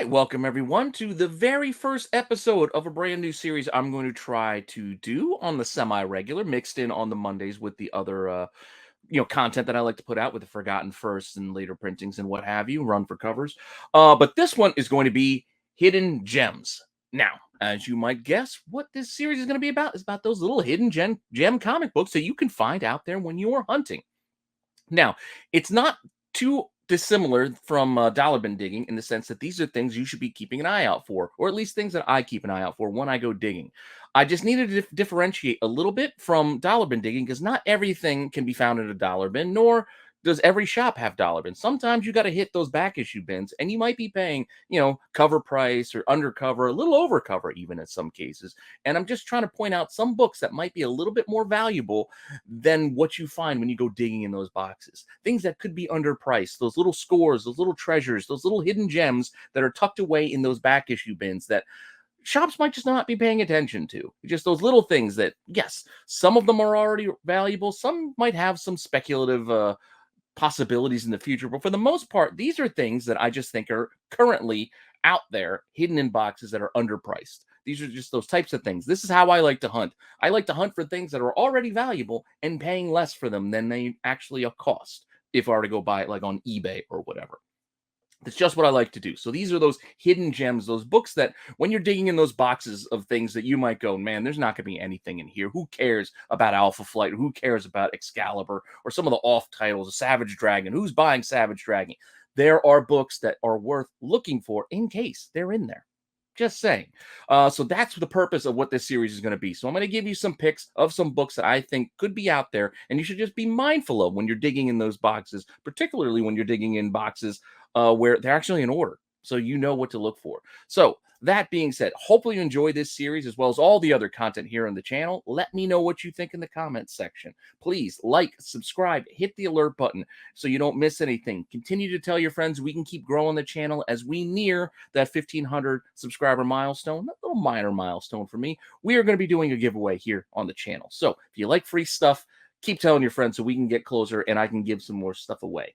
right, welcome everyone to the very first episode of a brand new series I'm going to try to do on the semi-regular, mixed in on the Mondays with the other content that I like to put out with the forgotten firsts and later printings and what have you, run for covers. But this one is going to be hidden gems. Now, as you might guess, what this series is going to be about is about those little hidden gem comic books that you can find out there when you are hunting. Now, it's not too dissimilar from dollar bin digging in the sense that these are things you should be keeping an eye out for, or at least things that I keep an eye out for when I go digging. I just needed to differentiate a little bit from dollar bin digging because not everything can be found in a dollar bin, nor does every shop have dollar bins. Sometimes you got to hit those back issue bins, and you might be paying, cover price or undercover, a little over cover, even in some cases. And I'm just trying to point out some books that might be a little bit more valuable than what you find when you go digging in those boxes. Things that could be underpriced, those little scores, those little treasures, those little hidden gems that are tucked away in those back issue bins that shops might just not be paying attention to. Just those little things that, yes, some of them are already valuable. Some might have some speculative possibilities in the future. But for the most part, these are things that I just think are currently out there, hidden in boxes that are underpriced. These are just those types of things. This is how I like to hunt. I like to hunt for things that are already valuable and paying less for them than they actually cost if I were to go buy it like on eBay or whatever. That's just what I like to do. So these are those hidden gems, those books that when you're digging in those boxes of things that you might go, man, there's not going to be anything in here. Who cares about Alpha Flight? Who cares about Excalibur or some of the off titles, Savage Dragon? Who's buying Savage Dragon? There are books that are worth looking for in case they're in there. Just saying. So that's the purpose of what this series is going to be. So I'm going to give you some picks of some books that I think could be out there, and you should just be mindful of when you're digging in those boxes, particularly when you're digging in boxes where they're actually in order, so you know what to look for. So that being said, hopefully you enjoy this series as well as all the other content here on the channel. Let me know what you think in the comments section. Please like, subscribe, hit the alert button so you don't miss anything. Continue to tell your friends we can keep growing the channel as we near that 1,500 subscriber milestone, that little minor milestone for me. We are going to be doing a giveaway here on the channel. So if you like free stuff, keep telling your friends so we can get closer and I can give some more stuff away.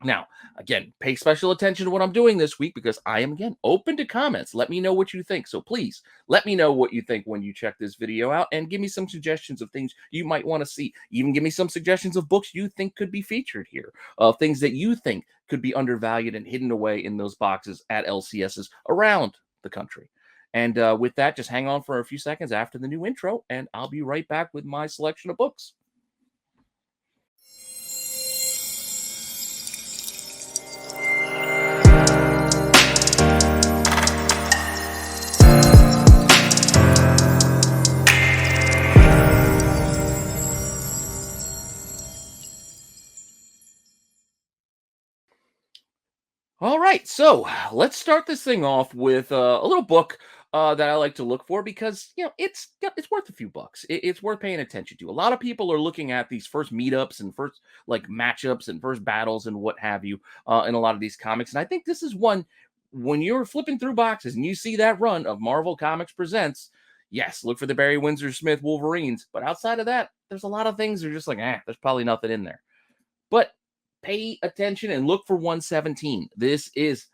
Now, again, pay special attention to what I'm doing this week because I am, again, open to comments. Let me know what you think. So please let me know what you think when you check this video out and give me some suggestions of things you might want to see. Even give me some suggestions of books you think could be featured here, things that you think could be undervalued and hidden away in those boxes at LCSs around the country. And with that, just hang on for a few seconds after the new intro, and I'll be right back with my selection of books. All right, so let's start this thing off with a little book that I like to look for because it's worth a few bucks. It's worth paying attention to. A lot of people are looking at these first meetups and first like matchups and first battles and what have you in a lot of these comics, and I think this is one when you're flipping through boxes and you see that run of Marvel Comics Presents. Yes, look for the Barry Windsor Smith Wolverines, but outside of that, there's a lot of things that are just like, there's probably nothing in there. But pay attention and look for 117. This is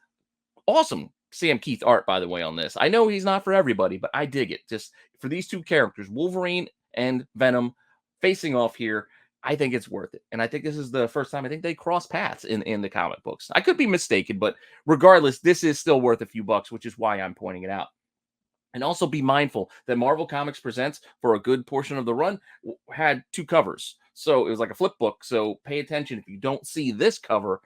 awesome Sam Keith art, by the way, on this. I know he's not for everybody, but I dig it. Just for these two characters, Wolverine and Venom, facing off here, I think it's worth it. And I think this is the first time I think they cross paths in the comic books. I could be mistaken, but regardless, this is still worth a few bucks, which is why I'm pointing it out. And also be mindful that Marvel Comics Presents, for a good portion of the run, had two covers. So it was like a flip book. So pay attention. If you don't see this cover,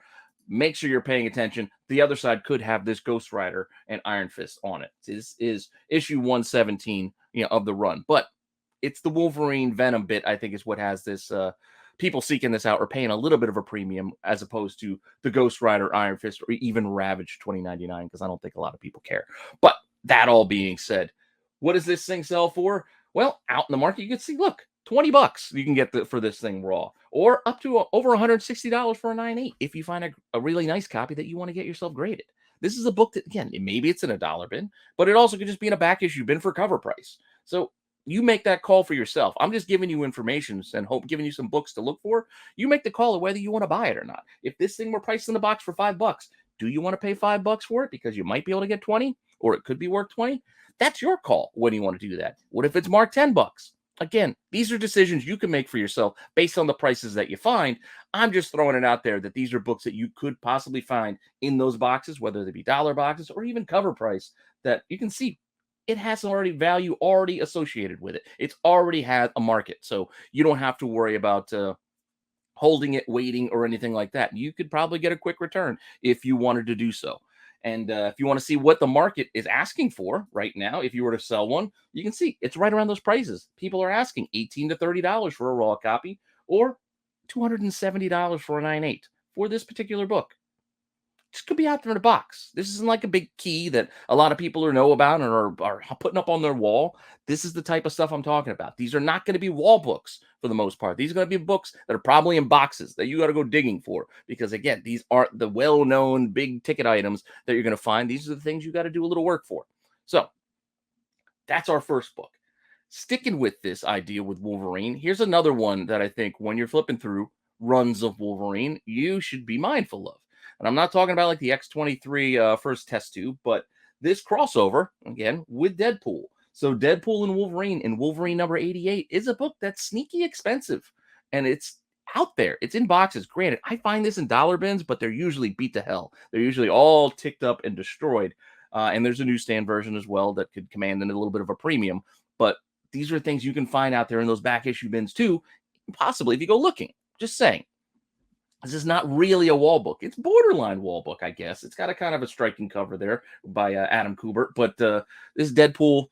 make sure you're paying attention. The other side could have this Ghost Rider and Iron Fist on it. This is issue 117, of the run. But it's the Wolverine Venom bit, I think, is what has this people seeking this out or paying a little bit of a premium as opposed to the Ghost Rider, Iron Fist, or even Ravage 2099, because I don't think a lot of people care. But that all being said, what does this thing sell for? Well, out in the market, you can see, look, 20 bucks you can get for this thing raw, or up to over $160 for a 9.8 if you find a really nice copy that you want to get yourself graded. This is a book that, again, maybe it's in a dollar bin, but it also could just be in a back issue bin for cover price. So you make that call for yourself. I'm just giving you information and giving you some books to look for. You make the call of whether you want to buy it or not. If this thing were priced in the box for $5, Do you want to pay $5 for it because you might be able to get 20 or it could be worth 20? That's your call when you want to do that. What if it's marked $10? Again, these are decisions you can make for yourself based on the prices that you find. I'm just throwing it out there that these are books that you could possibly find in those boxes, whether they be dollar boxes or even cover price, that you can see it has already value already associated with it. It's already had a market. So you don't have to worry about holding it, waiting, or anything like that. You could probably get a quick return if you wanted to do so. And if you want to see what the market is asking for right now, if you were to sell one, you can see it's right around those prices. People are asking $18 to $30 for a raw copy or $270 for a 9.8 for this particular book. This could be out there in a box. This isn't like a big key that a lot of people know about and are putting up on their wall. This is the type of stuff I'm talking about. These are not going to be wall books for the most part. These are going to be books that are probably in boxes that you got to go digging for because, again, these aren't the well-known big ticket items that you're going to find. These are the things you got to do a little work for. So that's our first book. Sticking with this idea with Wolverine, here's another one that I think when you're flipping through runs of Wolverine, you should be mindful of. And I'm not talking about like the X-23 first test tube, but this crossover, again, with Deadpool. So Deadpool and Wolverine number 88 is a book that's sneaky expensive. And it's out there. It's in boxes. Granted, I find this in dollar bins, but they're usually beat to hell. They're usually all ticked up and destroyed. And there's a newsstand version as well that could command a little bit of a premium. But these are things you can find out there in those back issue bins too, possibly if you go looking. Just saying. This is not really a wall book. It's borderline wall book, I guess. It's got a kind of a striking cover there by Adam Kubert. But this Deadpool,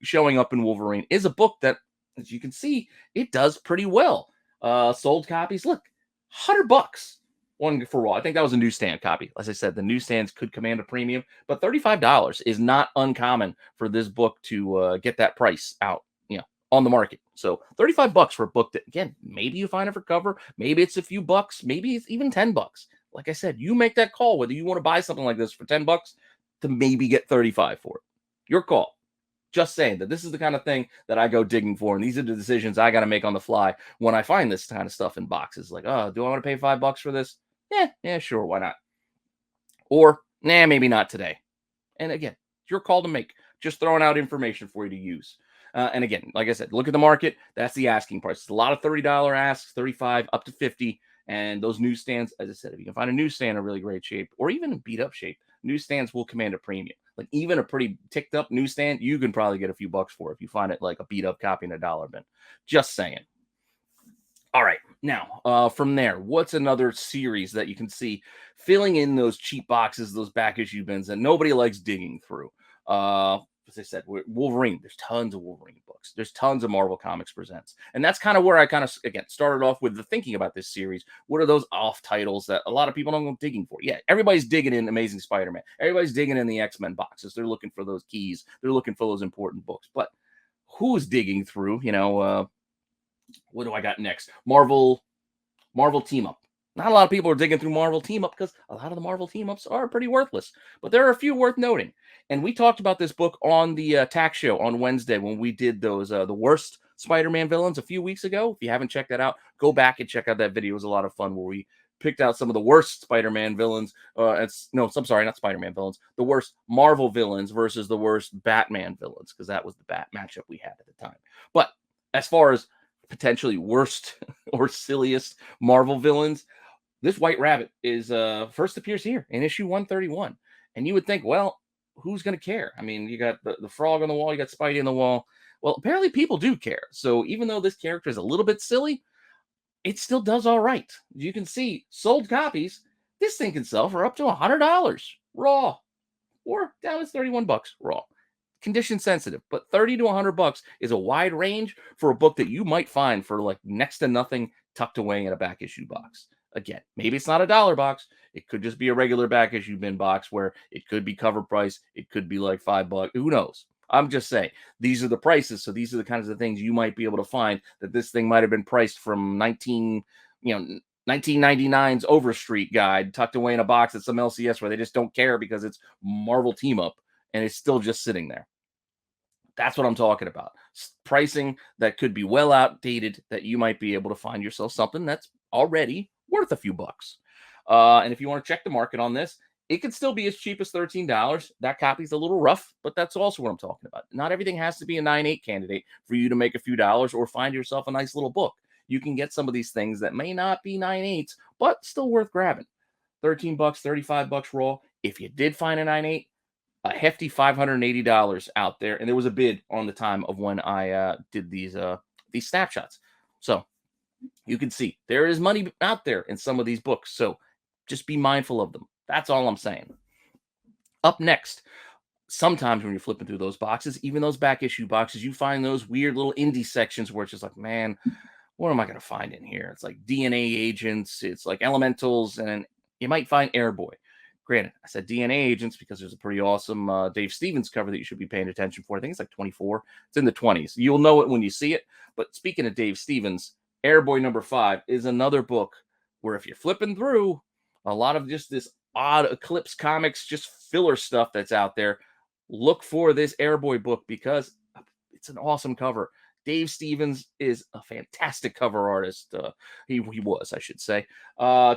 showing up in Wolverine is a book that, as you can see, it does pretty well. Sold copies, look, $100. One for raw. I think that was a newsstand copy. As I said, the newsstands could command a premium, but $35 is not uncommon for this book to get that price out, on the market. So $35 for a book that, again, maybe you find it for cover, maybe it's a few bucks, maybe it's even $10. Like I said, you make that call whether you want to buy something like this for $10 to maybe get 35 for it. Your call. Just saying that this is the kind of thing that I go digging for, and these are the decisions I got to make on the fly when I find this kind of stuff in boxes. Like, oh, do I want to pay $5 for this? Yeah, sure, why not? Or, nah, maybe not today. And again, it's your call to make. Just throwing out information for you to use. And again, like I said, look at the market. That's the asking price. It's a lot of $30 asks, 35 up to 50. And those newsstands, as I said, if you can find a newsstand in really great shape or even in beat up shape, newsstands will command a premium. Like even a pretty ticked up newsstand, you can probably get a few bucks for if you find it like a beat up copy in a dollar bin. Just saying. All right. Now, from there, what's another series that you can see filling in those cheap boxes, those back issue bins that nobody likes digging through? As I said, Wolverine. There's tons of Wolverine books. There's tons of Marvel Comics Presents. And that's kind of where I kind of, again, started off with the thinking about this series. What are those off titles that a lot of people don't go digging for? Yeah, everybody's digging in Amazing Spider-Man. Everybody's digging in the X-Men boxes. They're looking for those keys. They're looking for those important books. But who's digging through, what do I got next? Marvel Team Up. Not a lot of people are digging through Marvel Team Up because a lot of the Marvel Team Ups are pretty worthless. But there are a few worth noting. And we talked about this book on the TAC show on Wednesday when we did those the worst Spider-Man villains a few weeks ago. If you haven't checked that out, go back and check out that video. It was a lot of fun where we picked out some of the worst Spider-Man villains. I'm sorry, not Spider-Man villains. The worst Marvel villains versus the worst Batman villains because that was the matchup we had at the time. But as far as potentially worst or silliest Marvel villains, this White Rabbit is first appears here in issue 131. And you would think, well, who's going to care? I mean, you got the frog on the wall, you got Spidey on the wall. Well, apparently people do care. So even though this character is a little bit silly, it still does all right. You can see sold copies. This thing can sell for up to $100 raw or down as $31 raw. Condition sensitive, but $30 to $100 is a wide range for a book that you might find for like next to nothing tucked away in a back issue box. Again, maybe it's not a dollar box. It could just be a regular back issue bin box where it could be cover price. It could be like $5. Who knows? I'm just saying these are the prices. So these are the kinds of things you might be able to find that this thing might have been priced from 1999's Overstreet Guide tucked away in a box at some LCS where they just don't care because it's Marvel Team Up and it's still just sitting there. That's what I'm talking about. Pricing that could be well outdated that you might be able to find yourself something that's already worth a few bucks. And if you want to check the market on this, it could still be as cheap as $13. That copy's a little rough, but that's also what I'm talking about. Not everything has to be a 9.8 candidate for you to make a few dollars or find yourself a nice little book. You can get some of these things that may not be 9.8s, but still worth grabbing. 13 bucks, 35 bucks raw. If you did find a 9.8, a hefty $580 out there, and there was a bid on the time of when I did these snapshots. So you can see there is money out there in some of these books. So just be mindful of them. That's all I'm saying. Up next, sometimes when you're flipping through those boxes, even those back issue boxes, you find those weird little indie sections where it's just like, man, what am I going to find in here? It's like DNA agents, it's like elementals, and you might find Airboy. Granted, I said DNA agents because there's a pretty awesome Dave Stevens cover that you should be paying attention for. I think it's like 24. It's in the 20s. You'll know it when you see it. But speaking of Dave Stevens, Airboy #5 is another book where if you're flipping through a lot of just this odd Eclipse Comics, just filler stuff that's out there, look for this Airboy book because it's an awesome cover. Dave Stevens is a fantastic cover artist. He was, I should say.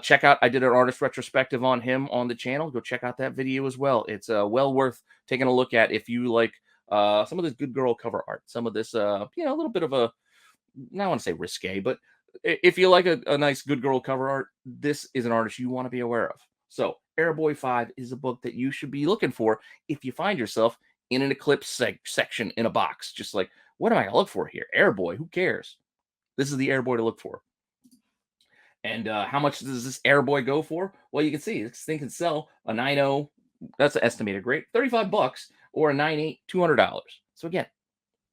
Check out, I did an artist retrospective on him on the channel. Go check out that video as well. It's well worth taking a look at if you like some of this good girl cover art. Some of this, a little bit of a, I don't want to say risque, but if you like a nice good girl cover art, this is an artist you want to be aware of. So Airboy 5 is a book that you should be looking for if you find yourself in an Eclipse section in a box. Just like, what am I going to look for here? Airboy, who cares? This is the Airboy to look for. And how much does this Airboy go for? Well, you can see this thing can sell a 9.0, that's an estimated rate, 35 bucks, or a 9.8, $200. So again,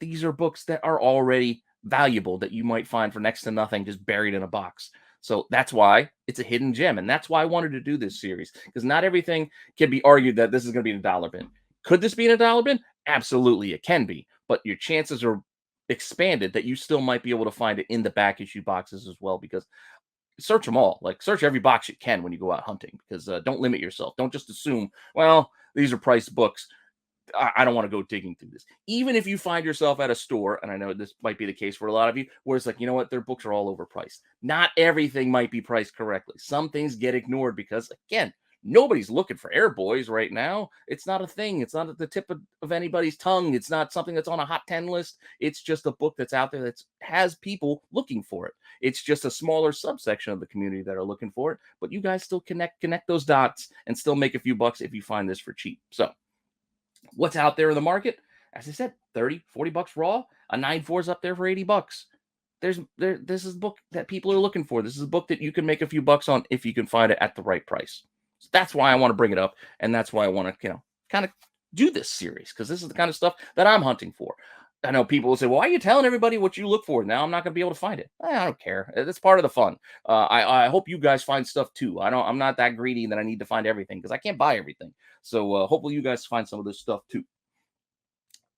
these are books that are already valuable that you might find for next to nothing just buried in a box. So that's why it's a hidden gem. And that's why I wanted to do this series, because not everything can be argued that this is going to be in a dollar bin. Could this be in a dollar bin? Absolutely, it can be. But your chances are expanded that you still might be able to find it in the back issue boxes as well, because search them all. Like, search every box you can when you go out hunting, because don't limit yourself. Don't just assume, well, these are priced books, I don't want to go digging through this. Even if you find yourself at a store, and I know this might be the case for a lot of you, where it's like, you know what, their books are all overpriced. Not everything might be priced correctly. Some things get ignored because, again, nobody's looking for Airboys right now. It's not a thing. It's not at the tip of anybody's tongue. It's not something that's on a hot 10 list. It's just a book that's out there that has people looking for it. It's just a smaller subsection of the community that are looking for it. But you guys still connect those dots and still make a few bucks if you find this for cheap. So what's out there in the market? As I said, 30, 40 bucks raw. A 9.4 is up there for 80 bucks. This is a book that people are looking for. This is a book that you can make a few bucks on if you can find it at the right price. So that's why I want to bring it up, and that's why I want to, kind of do this series, because this is the kind of stuff that I'm hunting for. I know people will say, well, why are you telling everybody what you look for? Now I'm not going to be able to find it. I don't care. It's part of the fun. I hope you guys find stuff too. I'm not that greedy that I need to find everything, because I can't buy everything. So hopefully you guys find some of this stuff too.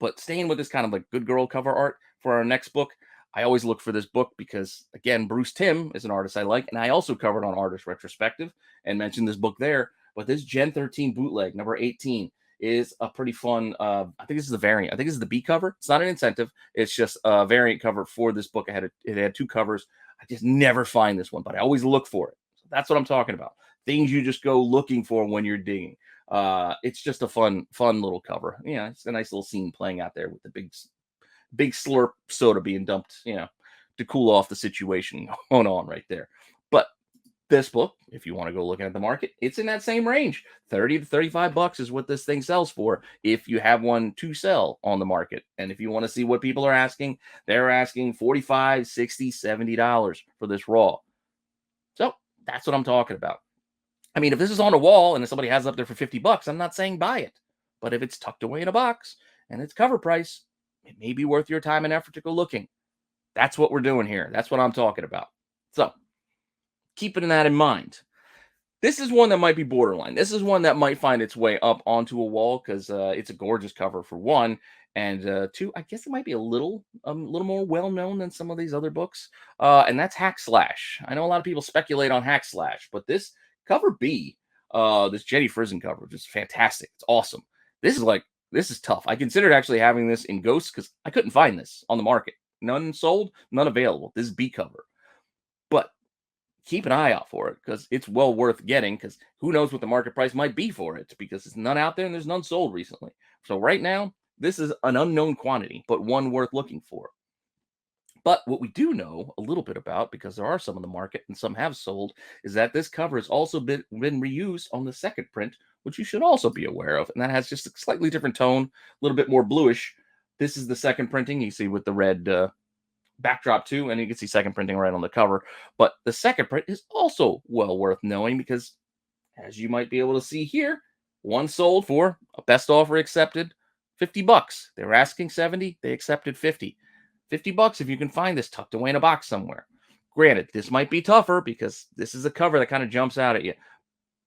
But staying with this kind of like good girl cover art for our next book, I always look for this book because, again, Bruce Timm is an artist I like, and I also covered on Artist Retrospective and mentioned this book there. But this Gen 13 bootleg, number 18, is a pretty fun, I think this is the variant. I think this is the B cover. It's not an incentive. It's just a variant cover for this book. It had two covers. I just never find this one, but I always look for it. So that's what I'm talking about. Things you just go looking for when you're digging. It's just a fun little cover. Yeah, it's a nice little scene playing out there with the big slurp soda being dumped, to cool off the situation going on right there. But this book, if you want to go looking at the market, it's in that same range. 30 to 35 bucks is what this thing sells for if you have one to sell on the market. And if you want to see what people are asking, they're asking $45, $60, $70 for this raw. So that's what I'm talking about. I mean, if this is on a wall and somebody has it up there for 50 bucks, I'm not saying buy it. But if it's tucked away in a box and it's cover price, it may be worth your time and effort to go looking. That's what we're doing here. That's what I'm talking about. So keeping that in mind, this is one that might be borderline. This is one that might find its way up onto a wall because it's a gorgeous cover for one. And two, I guess it might be a little more well-known than some of these other books. And that's Hack Slash. I know a lot of people speculate on Hack Slash, but this cover B, this Jetty Frizen cover, just fantastic. It's awesome. This is tough. I considered actually having this in Ghosts because I couldn't find this on the market. None sold, none available. This is B cover. But keep an eye out for it because it's well worth getting. Because who knows what the market price might be for it? Because it's none out there and there's none sold recently. So right now, this is an unknown quantity, but one worth looking for. But what we do know a little bit about, because there are some in the market and some have sold, is that this cover has also been reused on the second print, which you should also be aware of. And that has just a slightly different tone, a little bit more bluish. This is the second printing you see with the red backdrop too, and you can see second printing right on the cover. But the second print is also well worth knowing because, as you might be able to see here, one sold for a best offer accepted, $50. They were asking 70, they accepted 50. $50 if you can find this tucked away in a box somewhere. Granted, this might be tougher because this is a cover that kind of jumps out at you.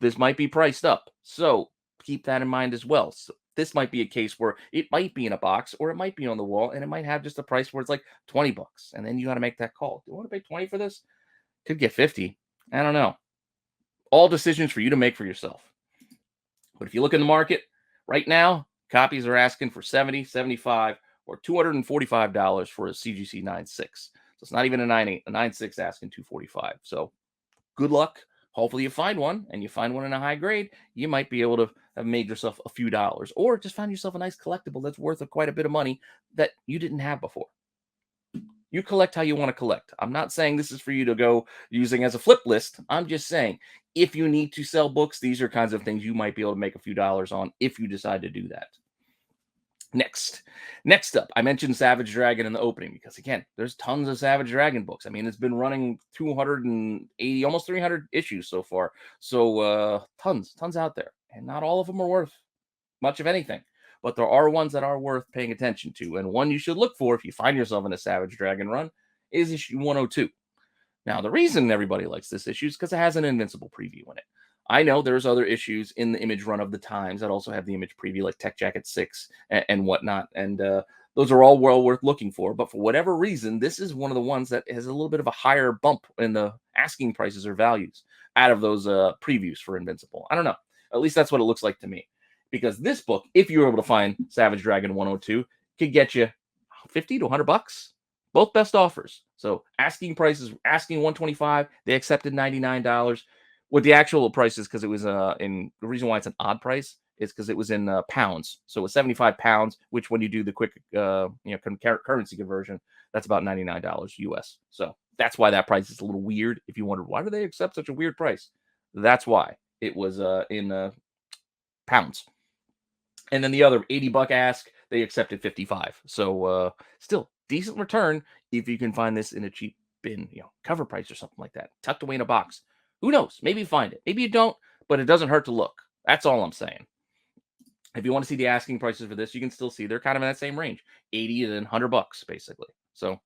This might be priced up. So keep that in mind as well. So this might be a case where it might be in a box or it might be on the wall and it might have just a price where it's like $20. And then you got to make that call. Do you want to pay 20 for this? Could get 50. I don't know. All decisions for you to make for yourself. But if you look in the market right now, copies are asking for 70, 75, or $245 for a CGC 9.6. So it's not even a 9.8, a 9.6 asking $245. So good luck. Hopefully you find one, and you find one in a high grade. You might be able to have made yourself a few dollars, or just find yourself a nice collectible that's worth quite a bit of money that you didn't have before. You collect how you want to collect. I'm not saying this is for you to go using as a flip list. I'm just saying if you need to sell books, these are kinds of things you might be able to make a few dollars on if you decide to do that. Next up, I mentioned Savage Dragon in the opening because, again, there's tons of Savage Dragon books. I mean, it's been running 280, almost 300 issues so far. So tons out there. And not all of them are worth much of anything. But there are ones that are worth paying attention to. And one you should look for if you find yourself in a Savage Dragon run is issue 102. Now, the reason everybody likes this issue is because it has an Invincible preview in it. I know there's other issues in the image run of the Times that also have the image preview, like Tech Jacket 6 and whatnot. And those are all well worth looking for. But for whatever reason, this is one of the ones that has a little bit of a higher bump in the asking prices or values out of those previews for Invincible. I don't know. At least that's what it looks like to me. Because this book, if you were able to find Savage Dragon 102, could get you 50 to 100 bucks. Both best offers. So asking prices, asking 125, they accepted $99. With the actual prices, because it was in the reason why it's an odd price is because it was in pounds. So it was 75 pounds, which when you do the quick currency conversion, that's about $99 US. So that's why that price is a little weird. If you wondered why do they accept such a weird price, that's why it was in pounds. And then the other $80 ask, they accepted 55. So still decent return if you can find this in a cheap bin, cover price or something like that, tucked away in a box. Who knows? Maybe you find it. Maybe you don't, but it doesn't hurt to look. That's all I'm saying. If you want to see the asking prices for this, you can still see they're kind of in that same range, 80 and $100 basically. So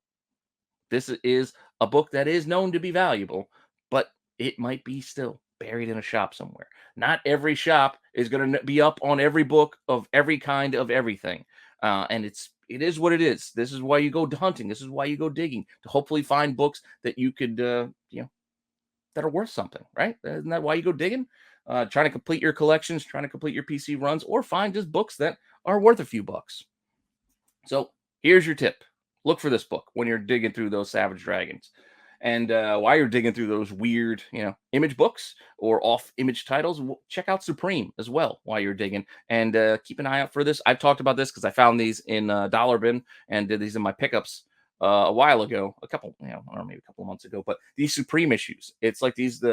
this is a book that is known to be valuable, but it might be still buried in a shop somewhere. Not every shop is going to be up on every book of every kind of everything. And it is what it is. This is why you go hunting. This is why you go digging, to hopefully find books that you could, that are worth something, right? Isn't that why you go digging? Trying to complete your collections, trying to complete your PC runs, or find just books that are worth a few bucks. So here's your tip. Look for this book when you're digging through those Savage Dragons. And while you're digging through those weird, image books or off-image titles, check out Supreme as well while you're digging. And keep an eye out for this. I've talked about this because I found these in Dollar Bin and did these in my pickups a while ago, or maybe a couple of months ago. But these Supreme issues, it's like it's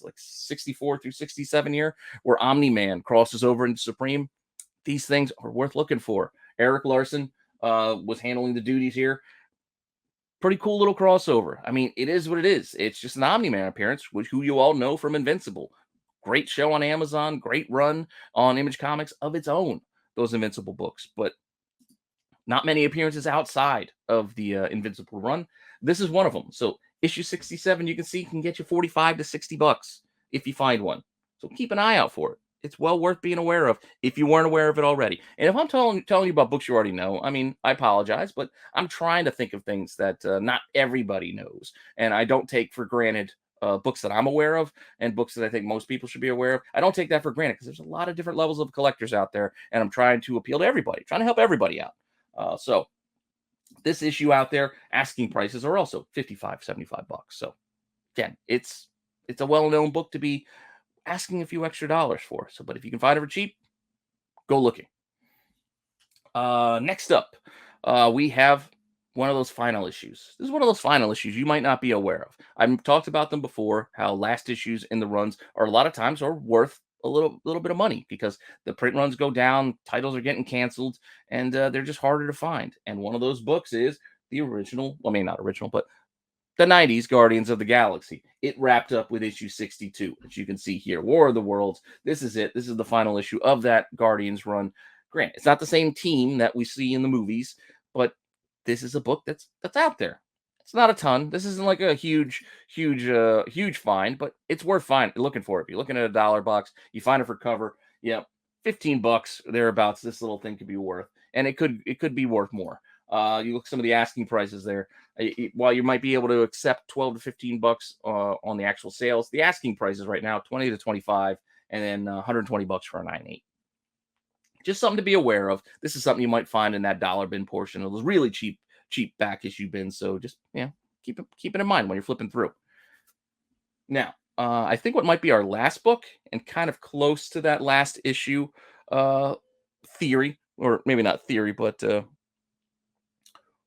like 64 through 67 year, where Omni-Man crosses over into Supreme. These things are worth looking for. Eric Larson was handling the duties here. Pretty cool little crossover. I mean, it is what it is. It's just an Omni-Man appearance, who you all know from Invincible. Great show on Amazon, great run on Image Comics of its own, those Invincible books. But not many appearances outside of the Invincible run. This is one of them. So issue 67, you can see, can get you 45 to 60 bucks if you find one. So keep an eye out for it. It's well worth being aware of if you weren't aware of it already. And if I'm telling you about books you already know, I mean, I apologize, but I'm trying to think of things that not everybody knows. And I don't take for granted books that I'm aware of and books that I think most people should be aware of. I don't take that for granted because there's a lot of different levels of collectors out there. And I'm trying to appeal to everybody, trying to help everybody out. So this issue out there, asking prices are also 55, 75 bucks. So again, it's it's a well-known book to be asking a few extra dollars for. So, but if you can find it for cheap, go looking. Next up, we have one of those final issues. This is one of those final issues you might not be aware of. I've talked about them before. How last issues in the runs are a lot of times are worth a little bit of money because the print runs go down, titles are getting canceled, and they're just harder to find. And one of those books is the original. Well, I mean, not original, but the 90s Guardians of the Galaxy. It wrapped up with issue 62, which you can see here. War of the Worlds. This is it. This is the final issue of that Guardians run. Grant, it's not the same team that we see in the movies, but this is a book that's out there. It's not a ton. This isn't like a huge find, but it's worth looking for it. If you're looking at a dollar box, you find it for cover. Yeah, $15 thereabouts. This little thing could be worth, and it could be worth more. You look at some of the asking prices there. While you might be able to accept 12 to $15 on the actual sales, the asking prices right now 20 to 25, and then $120 for a 9.8. Just something to be aware of. This is something you might find in that dollar bin portion of those really cheap back issue bins. So just keep it in mind when you're flipping through. Now, I think what might be our last book and kind of close to that last issue theory, or maybe not theory, but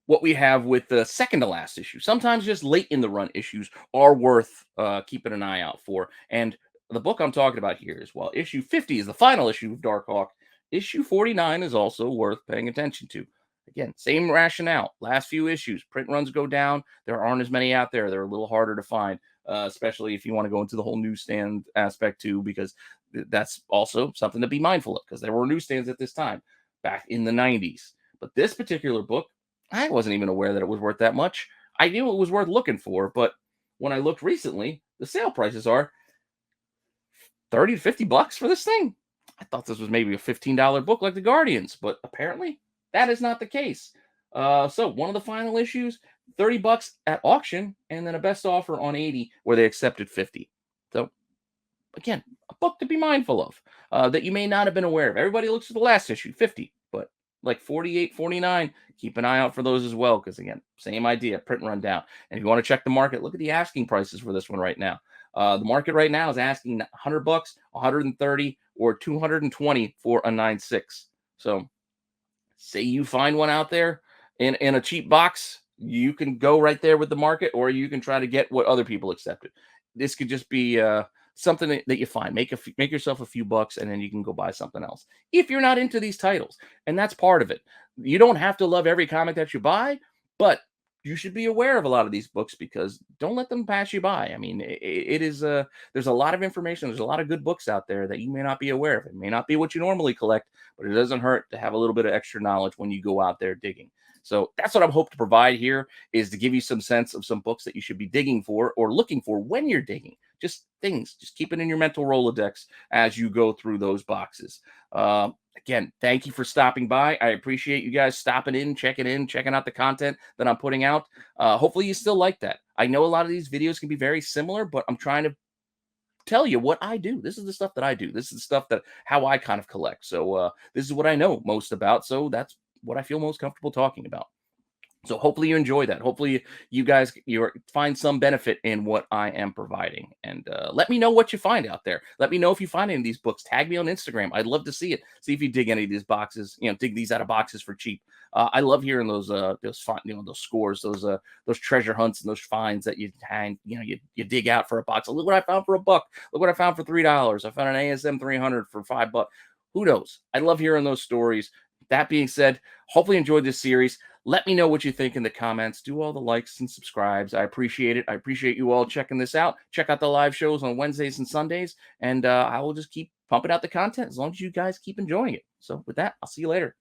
what we have with the second to last issue. Sometimes just late in the run issues are worth keeping an eye out for. And the book I'm talking about here is, well, issue 50 is the final issue of Darkhawk. Issue 49 is also worth paying attention to. Again, same rationale. Last few issues, print runs go down. There aren't as many out there. They're a little harder to find, especially if you want to go into the whole newsstand aspect too, because that's also something to be mindful of, because there were newsstands at this time back in the 90s. But this particular book, I wasn't even aware that it was worth that much. I knew it was worth looking for, but when I looked recently, the sale prices are 30 to $50 for this thing. I thought this was maybe a $15 book like the Guardians, but apparently that is not the case. So one of the final issues, $30 at auction, and then a best offer on 80 where they accepted 50. So again, a book to be mindful of that you may not have been aware of. Everybody looks at the last issue, 50, but like 48, 49, keep an eye out for those as well. Because again, same idea, print and run down. And if you want to check the market, look at the asking prices for this one right now. The market right now is asking $100, 130, or 220 for a 9.6. So say you find one out there in a cheap box, you can go right there with the market, or you can try to get what other people accepted. This could just be something that you find. Make yourself a few bucks, and then you can go buy something else. If you're not into these titles, and that's part of it. You don't have to love every comic that you buy, but you should be aware of a lot of these books, because don't let them pass you by. I mean, it is there's a lot of information. There's a lot of good books out there that you may not be aware of. It may not be what you normally collect, but it doesn't hurt to have a little bit of extra knowledge when you go out there digging. So that's what I'm hoping to provide here, is to give you some sense of some books that you should be digging for or looking for when you're digging. Just things, just keep it in your mental Rolodex as you go through those boxes. Again, thank you for stopping by. I appreciate you guys stopping in, checking out the content that I'm putting out. Hopefully you still like that. I know a lot of these videos can be very similar, but I'm trying to tell you what I do. This is the stuff that I do. This is the stuff that how I kind of collect. So this is what I know most about. So that's what I feel most comfortable talking about. So hopefully you enjoy that. Hopefully you guys find some benefit in what I am providing. And let me know what you find out there. Let me know if you find any of these books. Tag me on Instagram. I'd love to see it. See if you dig any of these boxes. Dig these out of boxes for cheap. I love hearing those scores, those treasure hunts and those finds that you hang. You dig out for a box. Look what I found for $1. Look what I found for $3. I found an ASM 300 for $5. Who knows? I love hearing those stories. That being said, hopefully you enjoyed this series. Let me know what you think in the comments. Do all the likes and subscribes. I appreciate it. I appreciate you all checking this out. Check out the live shows on Wednesdays and Sundays. And I will just keep pumping out the content as long as you guys keep enjoying it. So with that, I'll see you later.